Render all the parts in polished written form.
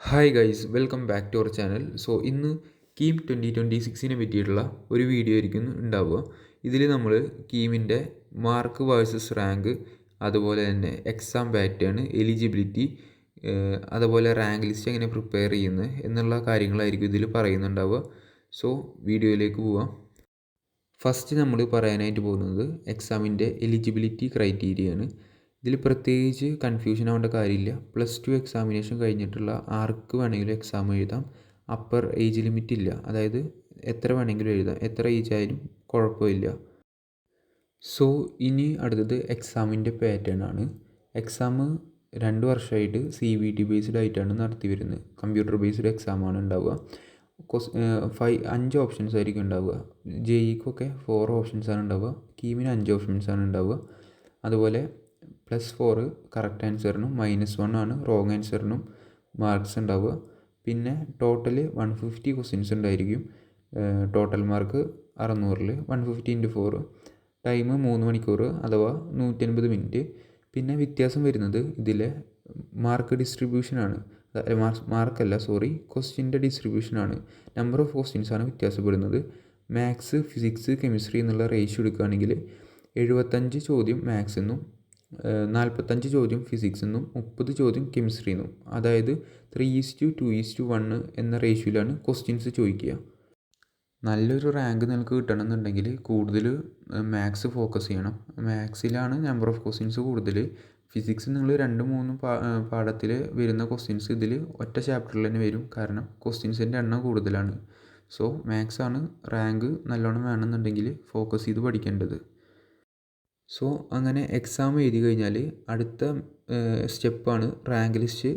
Hi guys, welcome back to our channel. ഇന്ന് KEAM 2026 പറ്റിയിട്ടുള്ള ഒരു വീഡിയോ ആയിരിക്കും ഉണ്ടാവുക. ഇതിൽ നമ്മൾ കീമിൻ്റെ മാർക്ക് വേഴ്സസ് റാങ്ക്, അതുപോലെ തന്നെ എക്സാം പാറ്റേൺ, എലിജിബിലിറ്റി, അതുപോലെ റാങ്ക് ലിസ്റ്റ് എങ്ങനെ പ്രിപ്പയർ ചെയ്യുന്നത് എന്നുള്ള കാര്യങ്ങളായിരിക്കും ഇതിൽ പറയുന്നുണ്ടാവുക. വീഡിയോയിലേക്ക് പോവാം. ഫസ്റ്റ് നമ്മൾ പറയാനായിട്ട് പോകുന്നത് എക്സാമിൻ്റെ എലിജിബിലിറ്റി ക്രൈറ്റീരിയയാണ്. ഇതിൽ പ്രത്യേകിച്ച് കൺഫ്യൂഷൻ ആവേണ്ട കാര്യമില്ല. +2 എക്സാമിനേഷൻ കഴിഞ്ഞിട്ടുള്ള ആർക്ക് വേണമെങ്കിലും എക്സാം എഴുതാം. അപ്പർ ഏജ് ലിമിറ്റ് ഇല്ല, അതായത് എത്ര വേണമെങ്കിലും എഴുതാം, എത്ര ഏജ് ആയാലും കുഴപ്പമില്ല. ഇനി അടുത്തത് എക്സാമിൻ്റെ പാറ്റേൺ ആണ്. എക്സാം 2 വർഷമായിട്ട് CBT ബേസ്ഡ് ആയിട്ടാണ് നടത്തി വരുന്നത്. കമ്പ്യൂട്ടർ ബേസ്ഡ് എക്സാമാണ് ഉണ്ടാവുക. 5 ഓപ്ഷൻസ് ആയിരിക്കും ഉണ്ടാവുക. JEEക്കൊക്കെ 4 ഓപ്ഷൻസാണ് ഉണ്ടാവുക. കീമിന് 5 ഓപ്ഷൻസാണ് ഉണ്ടാവുക. അതുപോലെ +4 കറക്റ്റ് ആൻസറിനും -1 ആണ് റോങ് ആൻസറിനും മാർക്സ് ഉണ്ടാവുക. പിന്നെ ടോട്ടൽ 150 ക്വസ്റ്റ്യൻസ് ഉണ്ടായിരിക്കും. ടോട്ടൽ മാർക്ക് 600, 150 × 4, ടൈം 3 മണിക്കൂർ അഥവാ 150 മിനിറ്റ്. പിന്നെ വ്യത്യാസം വരുന്നത് ഇതിലെ മാർക്ക് ഡിസ്ട്രിബ്യൂഷനാണ്. ക്വസ്റ്റ്യൻ്റെ ഡിസ്ട്രിബ്യൂഷനാണ്. നമ്പർ ഓഫ് ക്വസ്റ്റ്യൻസാണ് വ്യത്യാസപ്പെടുന്നത്. മാത്സ്, ഫിസിക്സ്, കെമിസ്ട്രി എന്നുള്ള റേഷ്യോ എടുക്കുകയാണെങ്കിൽ 75 ചോദ്യം മാത്സ് എന്നും 45 ചോദ്യം ഫിസിക്സ് എന്നും 30 ചോദ്യം കെമിസ്ട്രി എന്നും, അതായത് 3:2:1 എന്ന റേഷ്യോയിലാണ് ക്വസ്റ്റ്യൻസ് ചോദിക്കുക. നല്ലൊരു റാങ്ക് നിങ്ങൾക്ക് കിട്ടണമെന്നുണ്ടെങ്കിൽ കൂടുതൽ മാത്സ് ഫോക്കസ് ചെയ്യണം. മാത്സിലാണ് നമ്പർ ഓഫ് ക്വസ്റ്റ്യൻസ് കൂടുതൽ. ഫിസിക്സ് നിങ്ങൾ 2-3 പാഠത്തിൽ വരുന്ന ക്വസ്റ്റ്യൻസ് ഇതിൽ ഒറ്റ ചാപ്റ്ററിൽ തന്നെ വരും, കാരണം ക്വസ്റ്റ്യൻസിൻ്റെ എണ്ണം കൂടുതലാണ്. മാത്സ് ആണ് റാങ്ക് നല്ലോണം വേണമെന്നുണ്ടെങ്കിൽ ഫോക്കസ് ചെയ്ത് പഠിക്കേണ്ടത്. അങ്ങനെ എക്സാം എഴുതി കഴിഞ്ഞാൽ അടുത്ത സ്റ്റെപ്പാണ് റാങ്ക് ലിസ്റ്റ്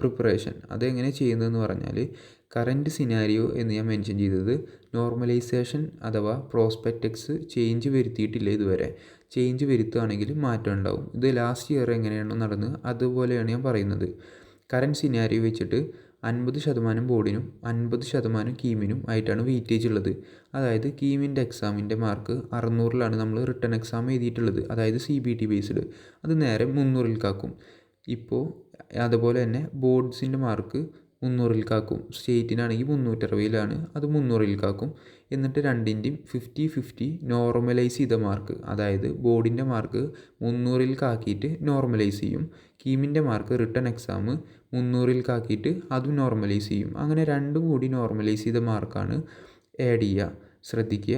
പ്രിപ്പറേഷൻ. അതെങ്ങനെ ചെയ്യുന്നതെന്ന് പറഞ്ഞാൽ, കറൻറ്റ് സിനാരിയോ എന്ന് ഞാൻ മെൻഷൻ ചെയ്തത് നോർമലൈസേഷൻ അഥവാ പ്രോസ്പെക്റ്റക്സ് ചേഞ്ച് വരുത്തിയിട്ടില്ല ഇതുവരെ. ചേഞ്ച് വരുത്തുകയാണെങ്കിൽ മാറ്റം ഉണ്ടാവും. ഇത് ലാസ്റ്റ് ഇയർ എങ്ങനെയാണോ നടന്നത് അതുപോലെയാണ് ഞാൻ പറയുന്നത്. കറൻറ്റ് സിനാരിയോ വെച്ചിട്ട് 50% ബോർഡിനും 50% കീമിനും ആയിട്ടാണ് വെയിറ്റേജ് ഉള്ളത്. അതായത് കീമിൻ്റെ എക്സാമിൻ്റെ മാർക്ക് 600-ലാണ് നമ്മൾ റിട്ടേൺ എക്സാം എഴുതിയിട്ടുള്ളത്, അതായത് CBT ബേസ്ഡ്. അത് നേരെ 300-ലേക്കാക്കും. ഇപ്പോൾ അതുപോലെ തന്നെ ബോർഡ്സിൻ്റെ മാർക്ക് 300-ലേക്കാക്കും. സ്റ്റേറ്റിനാണെങ്കിൽ 360-ലാണ്, അത് 300-ലേക്കാക്കും. എന്നിട്ട് രണ്ടിൻ്റെയും 50-50 നോർമലൈസ് ചെയ്ത മാർക്ക്, അതായത് ബോർഡിൻ്റെ മാർക്ക് 300-ലേക്കാക്കിയിട്ട് നോർമലൈസ് ചെയ്യും. കീമിൻ്റെ മാർക്ക് റിട്ടേൺ എക്സാം 300-ലേക്കാക്കിയിട്ട് അതും നോർമലൈസ് ചെയ്യും. അങ്ങനെ രണ്ടും കൂടി നോർമലൈസ് ചെയ്ത മാർക്കാണ് ആഡ് ചെയ്യുക. ശ്രദ്ധിക്കുക,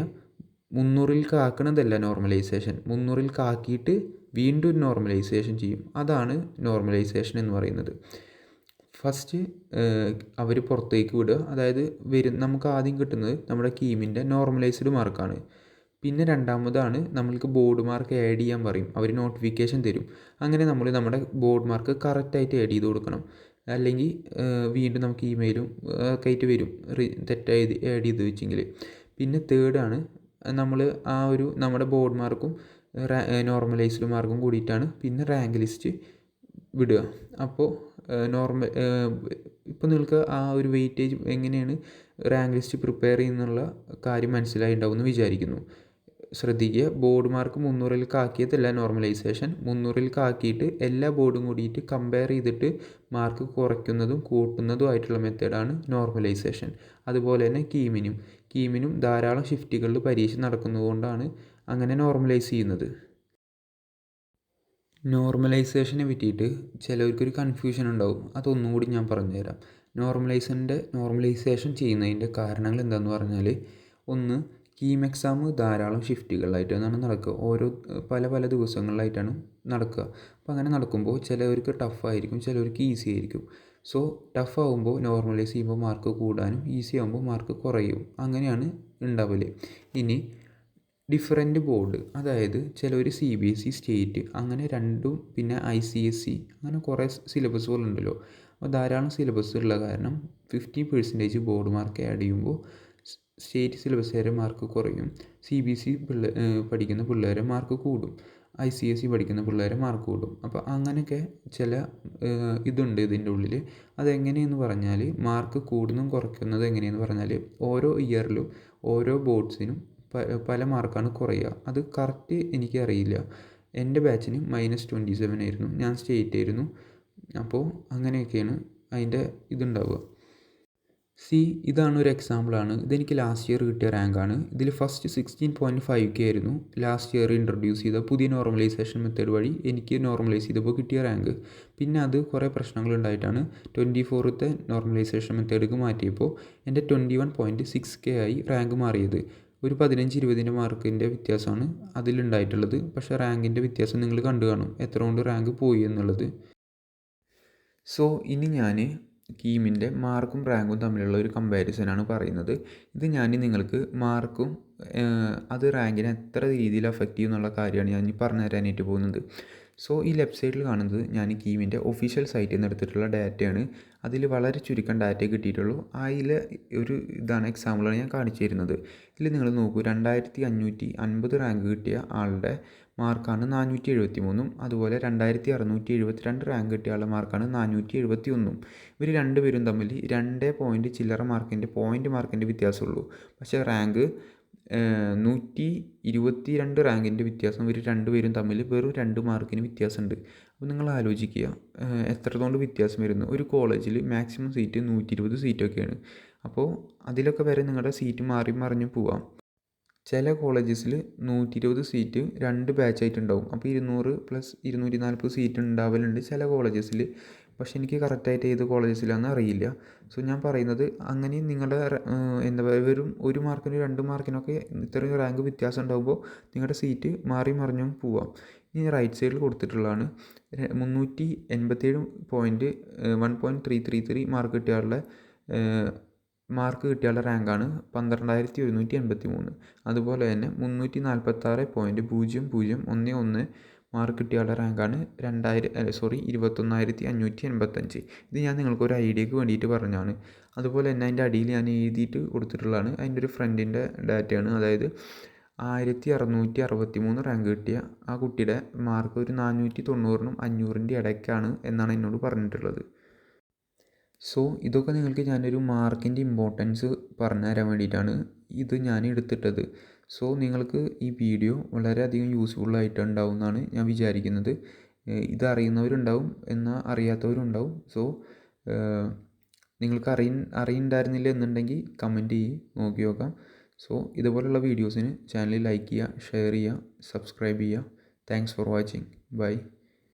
300-ലേക്കാക്കണതല്ല നോർമലൈസേഷൻ, 300-ലേക്കാക്കിയിട്ട് വീണ്ടും നോർമലൈസേഷൻ ചെയ്യും. അതാണ് നോർമലൈസേഷൻ എന്ന് പറയുന്നത്. ഫസ്റ്റ് അവർ പുറത്തേക്ക് വിടുക, അതായത് നമുക്ക് ആദ്യം കിട്ടുന്നത് നമ്മുടെ കീമിൻ്റെ നോർമലൈസ്ഡ് മാർക്കാണ്. പിന്നെ രണ്ടാമതാണ് നമ്മൾക്ക് ബോർഡ് മാർക്ക് ആഡ് ചെയ്യാൻ പറയും, അവർ നോട്ടിഫിക്കേഷൻ തരും. അങ്ങനെ നമ്മൾ നമ്മുടെ ബോർഡ് മാർക്ക് കറക്റ്റായിട്ട് ആഡ് ചെയ്ത് കൊടുക്കണം. അല്ലെങ്കിൽ വീണ്ടും നമുക്ക് ഇമെയിലും ഒക്കെ ആയിട്ട് വരും തെറ്റായി ആഡ് ചെയ്ത് വെച്ചെങ്കിൽ. പിന്നെ തേർഡാണ് നമ്മൾ നമ്മുടെ ബോർഡ് മാർക്കും നോർമലൈസ്ഡ് മാർക്കും കൂടിയിട്ടാണ് പിന്നെ റാങ്ക് ലിസ്റ്റ് വിടുക. അപ്പോൾ ഇപ്പോൾ നിങ്ങൾക്ക് ആ ഒരു വെയിറ്റേജ് എങ്ങനെയാണ് റാങ്ക് ലിസ്റ്റ് പ്രിപ്പയർ ചെയ്യുന്നുള്ള കാര്യം മനസ്സിലായിട്ടുണ്ടാവും എന്ന് വിചാരിക്കുന്നു. ശ്രദ്ധിക്കുക, ബോർഡ് മാർക്ക് 300-ലേക്കാക്കിയതല്ല നോർമലൈസേഷൻ. 300-ലേക്കാക്കിയിട്ട് എല്ലാ ബോർഡും കൂടിയിട്ട് കമ്പയർ ചെയ്തിട്ട് മാർക്ക് കുറയ്ക്കുന്നതും കൂട്ടുന്നതും ആയിട്ടുള്ള മെത്തേഡാണ് നോർമലൈസേഷൻ. അതുപോലെ തന്നെ കീമിനും ധാരാളം ഷിഫ്റ്റുകളിൽ പരീക്ഷ നടക്കുന്നതുകൊണ്ടാണ് അങ്ങനെ നോർമലൈസ് ചെയ്യുന്നത്. നോർമലൈസേഷനെ പറ്റിയിട്ട് ചിലവർക്കൊരു കൺഫ്യൂഷൻ ഉണ്ടാവും. അതൊന്നും കൂടി ഞാൻ പറഞ്ഞുതരാം. നോർമലൈസേഷൻ ചെയ്യുന്നതിൻ്റെ കാരണങ്ങൾ എന്താണെന്ന് പറഞ്ഞാൽ, ഒന്ന്, കീം എക്സാം ധാരാളം ഷിഫ്റ്റുകളിലായിട്ടാണ് നടക്കുക. പല ദിവസങ്ങളിലായിട്ടാണ് നടക്കുക. അപ്പോൾ അങ്ങനെ നടക്കുമ്പോൾ ചിലവർക്ക് ടഫായിരിക്കും, ചിലവർക്ക് ഈസി ആയിരിക്കും. ടഫ് ആകുമ്പോൾ നോർമലൈസ് ചെയ്യുമ്പോൾ മാർക്ക് കൂടാനും ഈസി ആകുമ്പോൾ മാർക്ക് കുറയും, അങ്ങനെയാണ് ഉണ്ടാവല്. ഇനി ഡിഫറൻറ്റ് ബോർഡ്, അതായത് ചിലവർ CBSE, സ്റ്റേറ്റ്, അങ്ങനെ രണ്ടും, പിന്നെ ICSE, അങ്ങനെ കുറേ സിലബസുകളുണ്ടല്ലോ. അപ്പോൾ ധാരാളം സിലബസ് ഉള്ള കാരണം 50% ബോർഡ് മാർക്ക് ആഡ് ചെയ്യുമ്പോൾ സ്റ്റേറ്റ് സിലബസുകാരെ മാർക്ക് കുറയും. CBSE പഠിക്കുന്ന പിള്ളേരെ മാർക്ക് കൂടും, ICSE പഠിക്കുന്ന പിള്ളേരെ മാർക്ക് കൂടും. അപ്പോൾ അങ്ങനെയൊക്കെ ചില ഇതുണ്ട് ഇതിൻ്റെ ഉള്ളിൽ. അതെങ്ങനെയെന്ന് പറഞ്ഞാൽ, മാർക്ക് കൂടുന്നതും കുറയ്ക്കുന്നത് എങ്ങനെയെന്ന് പറഞ്ഞാൽ, ഓരോ ഇയറിലും ഓരോ ബോർഡ്സിനും പല മാർക്കാണ് കുറയുക. അത് കറക്റ്റ് എനിക്കറിയില്ല. എൻ്റെ ബാച്ചിന് -27 ആയിരുന്നു, ഞാൻ സ്റ്റേറ്റ് ആയിരുന്നു. അപ്പോൾ അങ്ങനെയൊക്കെയാണ് അതിൻ്റെ ഇതുണ്ടാവുക. സി, ഇതാണ് ഒരു എക്സാമ്പിളാണ്. ഇതെനിക്ക് ലാസ്റ്റ് ഇയർ കിട്ടിയ റാങ്കാണ്. ഇതിൽ ഫസ്റ്റ് 16.5K ആയിരുന്നു ലാസ്റ്റ് ഇയർ ഇൻട്രൊഡ്യൂസ് ചെയ്ത പുതിയ നോർമലൈസേഷൻ മെത്തേഡ് വഴി എനിക്ക് നോർമലൈസ് ചെയ്തപ്പോൾ കിട്ടിയ റാങ്ക്. പിന്നെ അത് കുറേ പ്രശ്നങ്ങളുണ്ടായിട്ടാണ് 24th നോർമലൈസേഷൻ മെത്തേഡിലേക്ക് മാറ്റിയപ്പോൾ എൻ്റെ 21.6K ആയി റാങ്ക് മാറിയത്. ഒരു 15-20 മാർക്കിൻ്റെ വ്യത്യാസമാണ് അതിലുണ്ടായിട്ടുള്ളത്. പക്ഷേ റാങ്കിൻ്റെ വ്യത്യാസം നിങ്ങൾ കണ്ടു കാണും, എത്ര കൊണ്ട് റാങ്ക് പോയി എന്നുള്ളത്. സോ ഇനി ഞാൻ കീമിൻ്റെ മാർക്കും റാങ്കും തമ്മിലുള്ള ഒരു കമ്പാരിസനാണ് പറയുന്നത്. ഇത് ഞാൻ നിങ്ങൾക്ക് മാർക്കും അത് റാങ്കിനെ എത്ര രീതിയിൽ അഫക്റ്റ് ചെയ്യും എന്നുള്ള കാര്യമാണ് ഞാൻ പറഞ്ഞു തരാനായിട്ട് പോകുന്നത്. സോ ഈ ലെഫ്റ്റ് സൈഡിൽ കാണുന്നത് ഞാൻ കീമിൻ്റെ ഒഫീഷ്യൽ സൈറ്റിൽ നിന്ന് എടുത്തിട്ടുള്ള ഡാറ്റയാണ്. അതിൽ വളരെ ചുരുക്കം ഡാറ്റ കിട്ടിയിട്ടുള്ളൂ. അതിൽ ഒരു ഇതാണ് എക്സാമ്പിളാണ് ഞാൻ കാണിച്ചു തരുന്നത്. ഇതിൽ നിങ്ങൾ നോക്കൂ, 2550 റാങ്ക് കിട്ടിയ ആളുടെ മാർക്കാണ് 473, അതുപോലെ 2672 റാങ്ക് കിട്ടിയ ആളുടെ മാർക്കാണ് 471. ഇവർ രണ്ടുപേരും തമ്മിൽ 2 ചില്ലറ മാർക്കിൻ്റെ വ്യത്യാസമുള്ളൂ. പക്ഷേ റാങ്ക് 122 റാങ്കിൻ്റെ വ്യത്യാസം ഇവർ രണ്ടുപേരും തമ്മിൽ വെറും 2 മാർക്കിന് വ്യത്യാസമുണ്ട്. അപ്പോൾ നിങ്ങൾ ആലോചിക്കുക എത്രത്തോണ്ട് വ്യത്യാസം വരുന്നു. ഒരു കോളേജിൽ മാക്സിമം സീറ്റ് 120 സീറ്റൊക്കെയാണ്. അപ്പോൾ അതിലൊക്കെ വരെ നിങ്ങളുടെ സീറ്റ് മാറി മറിഞ്ഞ് പോവാം. ചില കോളേജസിൽ 120 സീറ്റ് 2 ബാച്ചായിട്ടുണ്ടാവും. അപ്പോൾ 200 + 240 സീറ്റ് ഉണ്ടാവലുണ്ട് ചില കോളേജസിൽ. പക്ഷേ എനിക്ക് കറക്റ്റായിട്ട് ഏത് കോളേജസിലാണെന്ന് അറിയില്ല. സോ ഞാൻ പറയുന്നത് അങ്ങനെ നിങ്ങളുടെ എന്താ പറയുക, വെറും 1 മാർക്കിന് 2 മാർക്കിനൊക്കെ ഇത്രയും റാങ്ക് വ്യത്യാസം ഉണ്ടാകുമ്പോൾ നിങ്ങളുടെ സീറ്റ് മാറി മറിഞ്ഞും പോവാം. ഇനി റൈറ്റ് സൈഡിൽ കൊടുത്തിട്ടുള്ളതാണ് 387.1.333 മാർക്ക് കിട്ടിയാലുള്ള റാങ്കാണ് 12,183. അതുപോലെ തന്നെ 346.0011 മാർക്ക് കിട്ടിയാലുള്ള റാങ്കാണ് 21,585. ഇത് ഞാൻ നിങ്ങൾക്കൊരു ഐഡിയക്ക് വേണ്ടിയിട്ട് പറഞ്ഞതാണ്. അതുപോലെ തന്നെ അതിൻ്റെ അടിയിൽ ഞാൻ എഴുതിയിട്ട് കൊടുത്തിട്ടുള്ളതാണ്. അതിൻ്റെ ഒരു ഫ്രണ്ടിൻ്റെ ഡാറ്റയാണ്. അതായത് 1663 റാങ്ക് കിട്ടിയ ആ കുട്ടിയുടെ മാർക്ക് ഒരു 490നും 500ൻ്റെ ഇടയ്ക്കാണ് എന്നാണ് എന്നോട് പറഞ്ഞിട്ടുള്ളത്. സോ ഇതൊക്കെ നിങ്ങൾക്ക് ഞാനൊരു മാർക്കിൻ്റെ ഇമ്പോർട്ടൻസ് പറഞ്ഞു തരാൻ വേണ്ടിയിട്ടാണ് ഇത് ഞാൻ എടുത്തിട്ടത്. സോ നിങ്ങൾക്ക് ഈ വീഡിയോ വളരെയധികം യൂസ്ഫുള്ളായിട്ടുണ്ടാവും എന്നാണ് ഞാൻ വിചാരിക്കുന്നത്. ഇത് അറിയുന്നവരുണ്ടാവും, എന്നാൽ അറിയാത്തവരുണ്ടാവും. സോ നിങ്ങൾക്ക് അറിയുന്നുണ്ടായിരുന്നില്ല എന്നുണ്ടെങ്കിൽ കമൻറ്റ് നോക്കി നോക്കാം. സോ ഇതുപോലുള്ള വീഡിയോസിന് ചാനൽ ലൈക്ക് ചെയ്യുക, ഷെയർ ചെയ്യുക, സബ്സ്ക്രൈബ് ചെയ്യുക. Thanks for watching. ബൈ.